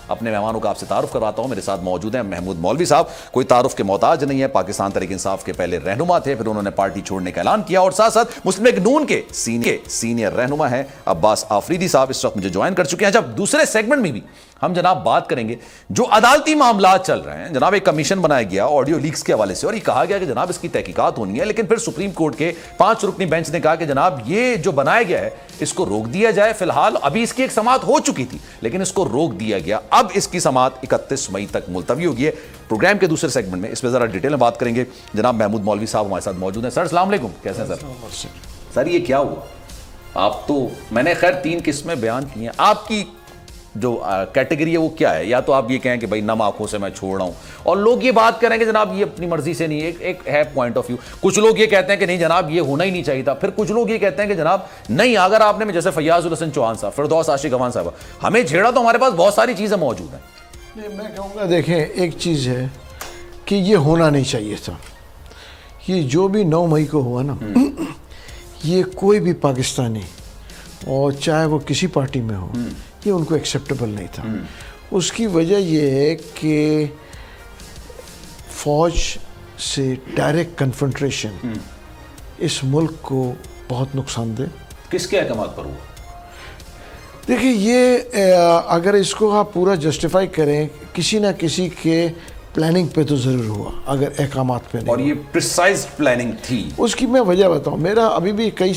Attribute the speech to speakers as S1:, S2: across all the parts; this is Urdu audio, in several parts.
S1: اپنے مہمانوں کا آپ سے تعارف کرواتا ہوں. میرے ساتھ موجود ہیں محمود مولوی صاحب. کوئی تعارف کے محتاج نہیں ہے, پاکستان تحریک انصاف کے پہلے رہنما تھے, پھر انہوں نے پارٹی چھوڑنے کا اعلان کیا, اور ساتھ ساتھ مسلم لیگ نون کے سینئر رہنما ہیں عباس آفریدی صاحب, اس وقت مجھے جوائن کر چکے ہیں. جب دوسرے سیگمنٹ میں بھی ہم جناب بات کریں گے جو عدالتی معاملات چل رہے ہیں. جناب ایک کمیشن بنایا گیا آڈیو لیکس کے حوالے سے, اور یہ کہا گیا کہ جناب اس کی تحقیقات ہونی ہے, لیکن پھر سپریم کورٹ کے 5 رکنی بینچ نے کہا کہ جناب یہ جو بنایا گیا ہے اس کو روک دیا جائے. فی الحال ابھی اس کی ایک سماعت ہو چکی تھی لیکن اس کو روک دیا گیا, اب اس کی سماعت 31 مئی تک ملتوی ہوگی ہے. پروگرام کے دوسرے سیگمنٹ میں اس پہ ذرا ڈیٹیل میں بات کریں گے. جناب محمود مولوی صاحب ہمارے ساتھ موجود ہیں. سر السلام علیکم, کیسے ہیں سر؟ سر یہ کیا ہوا؟ آپ تو میں نے خیر 3 قسمیں بیان کی ہیں, آپ کی جو کیٹیگری ہے وہ کیا ہے؟ یا تو آپ یہ کہیں کہ بھائی نم آنکھوں سے میں چھوڑ رہا ہوں, اور لوگ یہ بات کریں کہ جناب یہ اپنی مرضی سے نہیں, ایک ہے پوائنٹ آف ویو. کچھ لوگ یہ کہتے ہیں کہ نہیں جناب یہ ہونا ہی نہیں چاہیے تھا, پھر کچھ لوگ یہ کہتے ہیں کہ جناب نہیں, اگر آپ نے جیسے فیاض الحسن چوہان صاحب, فردوس عاشق افغان صاحب ہمیں چھیڑا تو ہمارے پاس بہت ساری چیزیں موجود ہیں.
S2: میں کہوں گا دیکھیں ایک چیز ہے کہ یہ ہونا نہیں چاہیے تھا. یہ جو بھی 9 مئی کو ہوا نا, یہ کوئی بھی پاکستانی اور چاہے وہ کسی پارٹی میں ہو, یہ ان کو ایکسیپٹیبل نہیں تھا. اس کی وجہ یہ ہے کہ فوج سے ڈائریکٹ کنفرنٹریشن اس ملک کو بہت نقصان دہ.
S1: کس کے احکامات پر ہوا؟
S2: دیکھیں یہ اگر اس کو آپ پورا جسٹیفائی کریں, کسی نہ کسی کے پلاننگ پہ تو ضرور ہوا, اگر احکامات پہ نہیں.
S1: اور یہ پریسائز پلاننگ تھی.
S2: اس کی میں وجہ بتاؤں, میرا ابھی بھی کئی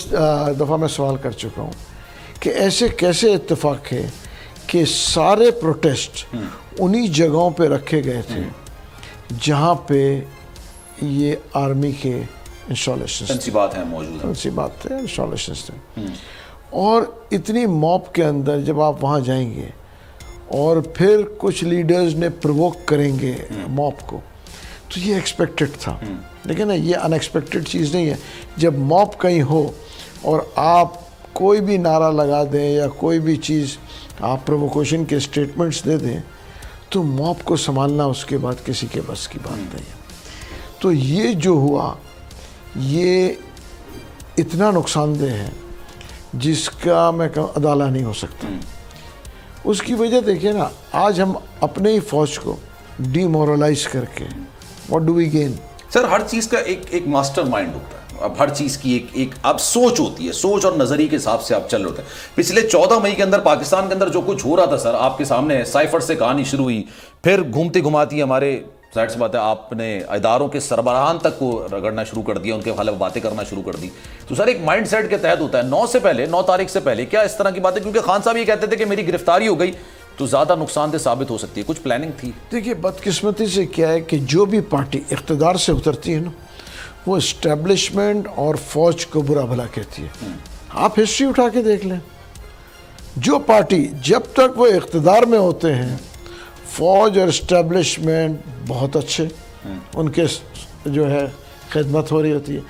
S2: دفعہ میں سوال کر چکا ہوں کہ ایسے کیسے اتفاق ہے کہ سارے پروٹیسٹ انہی جگہوں پہ رکھے گئے تھے جہاں پہ یہ آرمی کے انسٹالیشنز
S1: تنصیبات ہیں موجود ہیں,
S2: تنصیبات تھے, انسٹالیشنز تھے. اور اتنی موب کے اندر جب آپ وہاں جائیں گے اور پھر کچھ لیڈرز نے پرووک کریں گے موب کو, تو یہ ایکسپیکٹڈ تھا. لیکن نا یہ ان ایکسپیکٹڈ چیز نہیں ہے. جب موب کہیں ہو اور آپ کوئی بھی نعرہ لگا دیں یا کوئی بھی چیز آپ پرووکیشن کے اسٹیٹمنٹس دے دیں, تو موب کو سنبھالنا اس کے بعد کسی کے بس کی بات نہیں ہے. تو یہ جو ہوا یہ اتنا نقصان دہ ہے جس کا میں کہوں عدالہ نہیں ہو سکتا. اس کی وجہ دیکھیں نا, آج ہم اپنے ہی فوج کو ڈی مورلائز کر کے واٹ ڈو وی گین.
S1: سر ہر چیز کا ایک ماسٹر مائنڈ ہوتا ہے. اب ہر چیز کی ایک اب سوچ ہوتی ہے, سوچ اور نظریے کے حساب سے آپ چل رہے ہوتے ہیں. پچھلے 14 مئی کے اندر پاکستان کے اندر جو کچھ ہو رہا تھا سر, آپ کے سامنے سائفر سے کہانی شروع ہوئی, پھر گھومتی گھماتی ہمارے ظاہر سی بات ہے آپ نے اداروں کے سربراہان تک کو رگڑنا شروع کر دیا, ان کے حوالے باتیں کرنا شروع کر دی. تو سر ایک مائنڈ سیٹ کے تحت ہوتا ہے. 9 تاریخ سے پہلے کیا اس طرح کی باتیں, کیونکہ خان صاحب یہ کہتے تھے کہ میری گرفتاری ہو گئی تو زیادہ نقصان دہ ثابت ہو سکتی ہے, کچھ پلاننگ تھی.
S2: دیکھیے بدقسمتی سے کیا ہے کہ جو بھی پارٹی اقتدار سے اترتی ہے نا, وہ اسٹیبلشمنٹ اور فوج کو برا بھلا کہتی ہے. آپ ہسٹری اٹھا کے دیکھ لیں, جو پارٹی جب تک وہ اقتدار میں ہوتے ہیں فوج اور اسٹیبلشمنٹ بہت اچھے, ان کے جو ہے خدمت ہو رہی ہوتی ہے.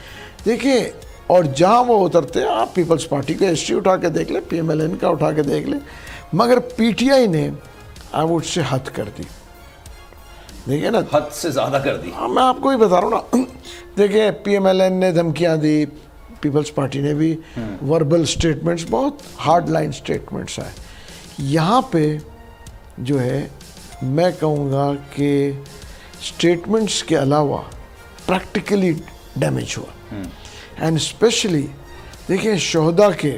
S2: دیکھیں, اور جہاں وہ اترتے ہیں, آپ پیپلز پارٹی کا ہسٹری اٹھا کے دیکھ لیں, PMLN کا اٹھا کے دیکھ لیں, مگر PTI نے آئی ووڈ سے حد کر دی. دیکھیں نا,
S1: حد سے زیادہ کر دی.
S2: میں آپ کو ہی بتا رہا ہوں نا. دیکھیں PMLN نے دھمکیاں دی, پیپلز پارٹی نے بھی وربل سٹیٹمنٹس, بہت ہارڈ لائن سٹیٹمنٹس آئے. یہاں پہ جو ہے میں کہوں گا کہ سٹیٹمنٹس کے علاوہ پریکٹیکلی ڈیمیج ہوا. اینڈ اسپیشلی دیکھیں شہداء کے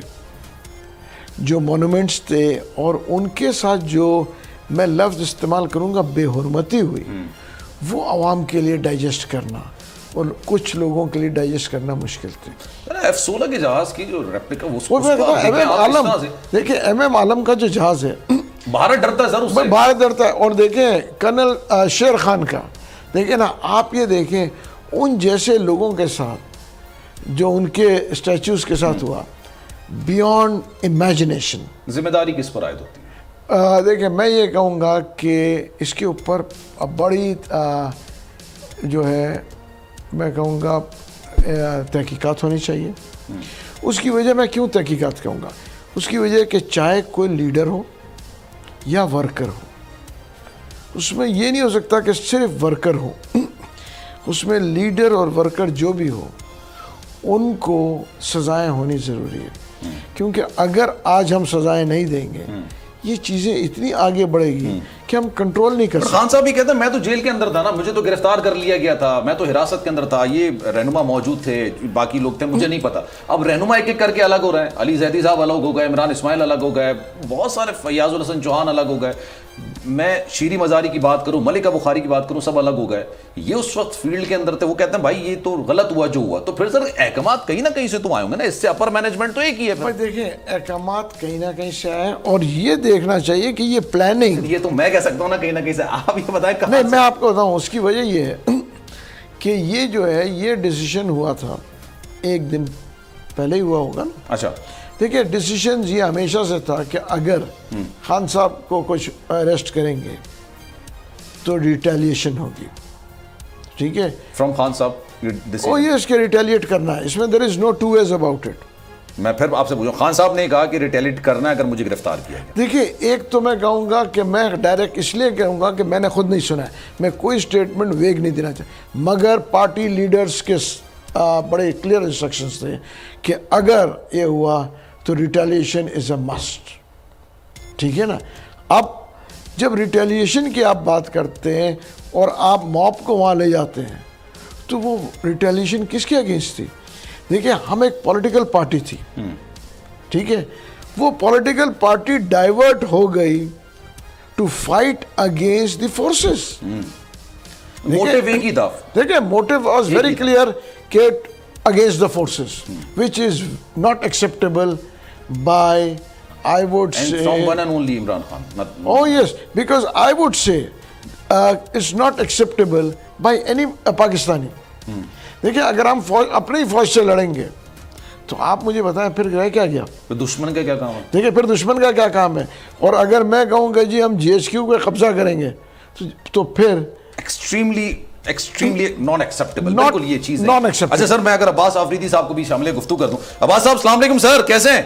S2: جو مونومنٹس تھے اور ان کے ساتھ جو میں لفظ استعمال کروں گا بے حرمتی ہوئی, وہ عوام کے لیے ڈائجسٹ کرنا اور کچھ لوگوں کے لیے ڈائجسٹ کرنا مشکل تھی.
S1: F-16 کے جہاز کی جو ریپلیکا
S2: دیکھیں MM عالم کا جو جہاز ہے,
S1: بھارت ڈرتا ہے سر اس سے,
S2: بھارت ڈرتا ہے. اور دیکھیں کرنل شیر خان کا, دیکھیں نا آپ یہ دیکھیں ان جیسے لوگوں کے ساتھ جو ان کے اسٹیچوز کے ساتھ ہوا, بیونڈ امیجنیشن.
S1: ذمہ داری کس پر عائد ہوتی ہے؟
S2: دیکھیں میں یہ کہوں گا کہ اس کے اوپر بڑی جو ہے میں کہوں گا تحقیقات ہونی چاہیے. اس کی وجہ میں کیوں تحقیقات کہوں گا, اس کی وجہ کہ چاہے کوئی لیڈر ہو یا ورکر ہو, اس میں یہ نہیں ہو سکتا کہ صرف ورکر ہو. اس میں لیڈر اور ورکر جو بھی ہو ان کو سزائیں ہونی ضروری ہے. کیونکہ اگر آج ہم سزائیں نہیں دیں گے, یہ چیزیں اتنی آگے بڑھے گی کہ ہم کنٹرول نہیں کر سکتے.
S1: خان صاحب بھی کہتے ہیں میں تو جیل کے اندر تھا نا, مجھے تو گرفتار کر لیا گیا تھا, میں تو حراست کے اندر تھا, یہ رہنما موجود تھے, باقی لوگ تھے, مجھے نہیں پتا. اب رہنما ایک ایک کر کے الگ ہو رہے ہیں, علی زیدی صاحب الگ ہو گئے, عمران اسماعیل الگ ہو گئے, بہت سارے, فیاض الحسن چوہان الگ ہو گئے, میں شیری مزاری کی بات کروں, ملکہ بخاری کی بات کروں, سب الگ ہو گئے. یہ اس وقت فیلڈ کے اندر تھے, وہ کہتے ہیں بھائی یہ تو غلط ہوا جو ہوا. تو پھر سر احکامات کہیں نہ کہیں سے تو آئے ہوں گے نا, اس سے اپر مینجمنٹ تو ایک ہی ہے.
S2: بھائی دیکھیں احکامات کہیں نہ کہیں سے آئے, اور یہ دیکھنا چاہیے کہ یہ پلاننگ,
S1: یہ تو میں کہہ سکتا ہوں نا کہیں نہ کہیں سے, آپ یہ بتائیں کہاں
S2: نہیں, میں آپ کو بتاؤں اس کی وجہ یہ ہے کہ یہ جو ہے یہ ڈیسیشن ہوا تھا ایک دن پہلے ہی ہوا ہوگا نا.
S1: اچھا
S2: دیکھیں ڈیسیشن یہ ہمیشہ سے تھا کہ اگر خان صاحب کو کچھ اریسٹ کریں گے تو ریٹیلیشن ہوگی, ٹھیک ہے,
S1: فرام خان صاحب
S2: اور یہ اس کے ریٹیلیٹ کرنا ہے, اس میں there is no two ways about it.
S1: میں پھر آپ سے پوچھوں, خان صاحب نے کہا کہ ریٹیلیٹ کرنا ہے اگر مجھے گرفتار کیا گیا.
S2: دیکھیے ایک تو میں کہوں گا کہ میں ڈائریکٹ اس لیے کہوں گا کہ میں نے خود نہیں سنا ہے, میں کوئی سٹیٹمنٹ ویگ نہیں دینا چاہتا, مگر پارٹی لیڈرز کے بڑے کلیئر انسٹرکشنز تھے کہ اگر یہ ہوا تو ریٹیلیشن از اے مسٹ, ٹھیک ہے نا. اب جب ریٹیلیشن کی آپ بات کرتے ہیں اور آپ موب کو وہاں لے جاتے ہیں تو وہ ریٹیلیشن کس کے اگینسٹ تھی؟ دیکھیں ہم ایک پولیٹیکل پارٹی تھی, ٹھیک ہے, وہ پولیٹیکل پارٹی ڈائیورٹ ہو گئی to fight against the forces.
S1: Motive ایک ہی تھا,
S2: دیکھیں موٹیو واز ویری کلیئر کہ against the forces, which is not acceptable by, I would
S1: and
S2: say,
S1: from one and only Imran Khan.
S2: oh yes, because I would say it's not acceptable by any Pakistani. دیکھیں اگر ہم اپنی فوج سے لڑیں گے تو آپ مجھے بتائیں پھر رہ کیا گیا,
S1: دشمن کا کیا کام ہے؟
S2: دیکھیں پھر دشمن کا کیا کام ہے. اور اگر میں کہوں کہ جی ہم GHQ پہ قبضہ کریں گے تو پھر
S1: ایکسٹریملی نان ایکسیپٹیبل, بالکل یہ چیز ہے.
S2: non acceptable.
S1: اچھا سر, میں اگر عباس آفریدی صاحب کو بھی شامل گفتگو کر دوں. عباس صاحب السلام علیکم سر, کیسے ہیں؟